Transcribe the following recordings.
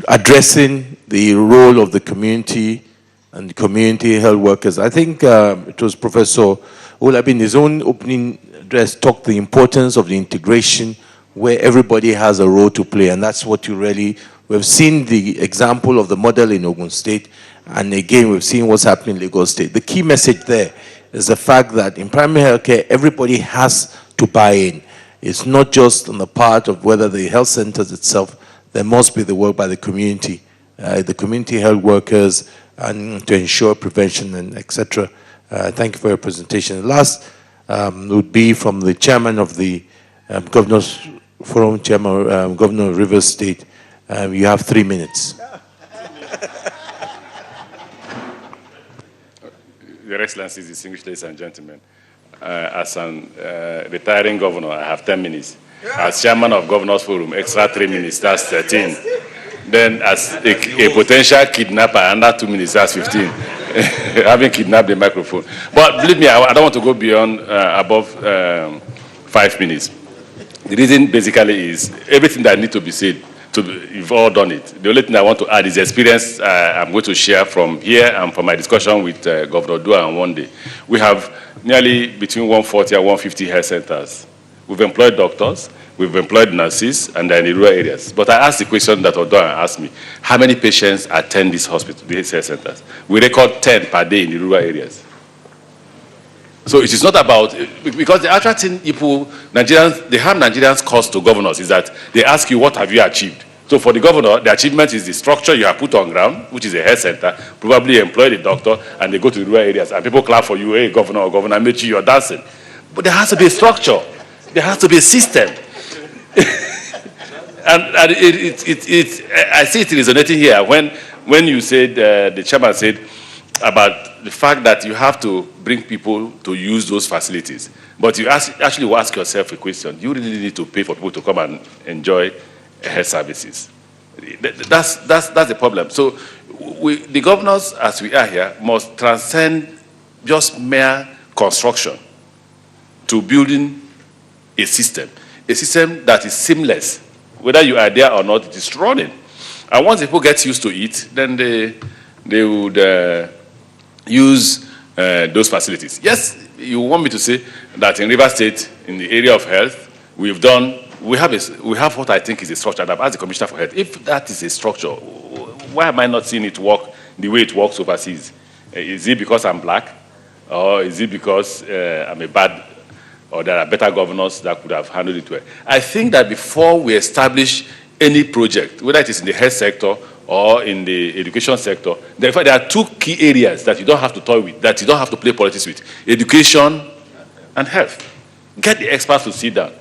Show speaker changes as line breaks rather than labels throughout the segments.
addressing the role of the community and community health workers. I think it was Professor Olabi in his own opening address talked the importance of the integration where everybody has a role to play, and that's what we've seen the example of the model in Ogun State, and again we've seen what's happening in Lagos State. The key message there is the fact that in primary healthcare, everybody has to buy in. It's not just on the part of whether the health centers itself, there must be the work by the community health workers, and to ensure prevention and etc. Thank you for your presentation. The last would be from the chairman of the Governors Forum, Chairman, Governor of Rivers State. You have 3 minutes.
Your Excellencies, distinguished ladies and gentlemen, as an retiring governor, I have 10 minutes. As chairman of Governors Forum, extra 3 minutes, that's 13. Then as a potential kidnapper, under 2 minutes, that's 15. Having kidnapped the microphone. But believe me, I don't want to go beyond above 5 minutes. The reason basically is everything that needs to be said, you've all done it. The only thing I want to add is the experience I'm going to share from here and from my discussion with Governor Dua on one day. We have nearly between 140 and 150 health centers. We've employed doctors, we've employed nurses, and they're in the rural areas. But I asked the question that Odua asked me, how many patients attend this hospital, these health centers? We record 10 per day in the rural areas. So it is not about, because the actual thing Nigerians, they have Nigerians cost to governors is that they ask you, what have you achieved? So for the governor, the achievement is the structure you have put on ground, which is a health center, probably employ the doctor, and they go to the rural areas, and people clap for you, hey, governor or governor, Mechi, you're dancing. But there has to be a structure. There has to be a system. and I see it resonating here when you said, the chairman said, about the fact that you have to bring people to use those facilities. But you actually ask yourself a question. Do you really need to pay for people to come and enjoy health services? That's the problem. So the governors, as we are here, must transcend just mere construction to building a system that is seamless. Whether you are there or not, it is running. And once people get used to it, then they would use those facilities. Yes, you want me to say that in Rivers State, in the area of health, we have what I think is a structure. And I've asked the Commissioner for Health, if that is a structure, why am I not seeing it work the way it works overseas? Is it because I'm black? Or is it because I'm a bad, or there are better governors that could have handled it well? I think that before we establish any project, whether it is in the health sector or in the education sector, therefore there are two key areas that you don't have to toy with, that you don't have to play politics with: education and health. Get the experts to sit down.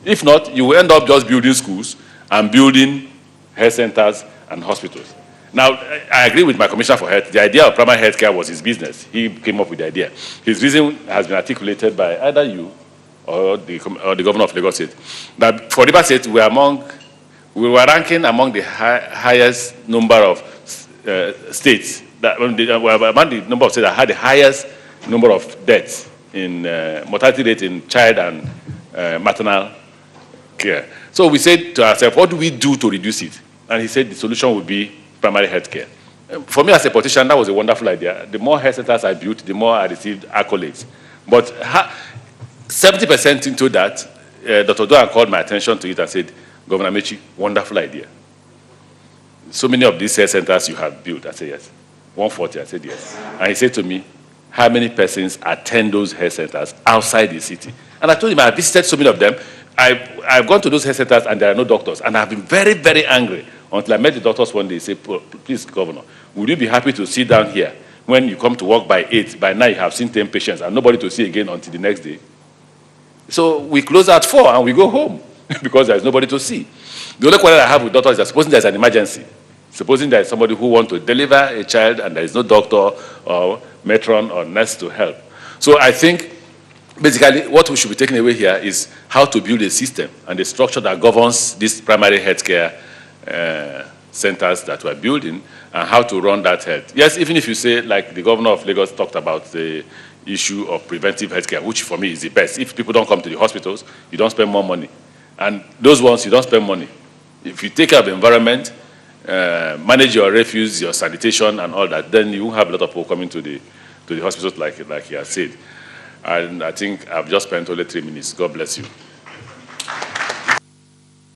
If not, you will end up just building schools and building health centers and hospitals. Now, I agree with my Commissioner for Health. The idea of primary health care was his business. He came up with the idea. His reason has been articulated by either you or the governor of Lagos State. Now, for Rivers State, we were ranking among the highest number of states, among the number of states that had the highest number of deaths in mortality rate in child and maternal care. So we said to ourselves, what do we do to reduce it? And he said the solution would be primary health care. For me as a politician, that was a wonderful idea. The more health centers I built, the more I received accolades. But 70% into that, Dr. Doan called my attention to it and said, Governor Mechi, wonderful idea. So many of these health centers you have built. I said, yes. 140, I said, yes. And he said to me, how many persons attend those health centers outside the city? And I told him, I visited so many of them. I've gone to those health centers and there are no doctors. And I've been very, very angry until I met the doctors one day and said, please, Governor, would you be happy to sit down here when you come to work by 8, by 9 you have seen 10 patients and nobody to see again until the next day? So we close at 4 and we go home because there's nobody to see. The only question I have with doctors is that supposing there's an emergency, supposing there's somebody who wants to deliver a child and there is no doctor or matron or nurse to help. So I think basically what we should be taking away here is how to build a system and a structure that governs these primary healthcare centers that we're building and how to run that health. Yes, even if you say, like the governor of Lagos talked about the issue of preventive healthcare, which for me is the best. If people don't come to the hospitals, you don't spend more money. And those ones, you don't spend money. If you take care of the environment, manage your refuse, your sanitation, and all that, then you won't have a lot of people coming to the hospitals like he has said. And I think I've just spent only 3 minutes. God bless you.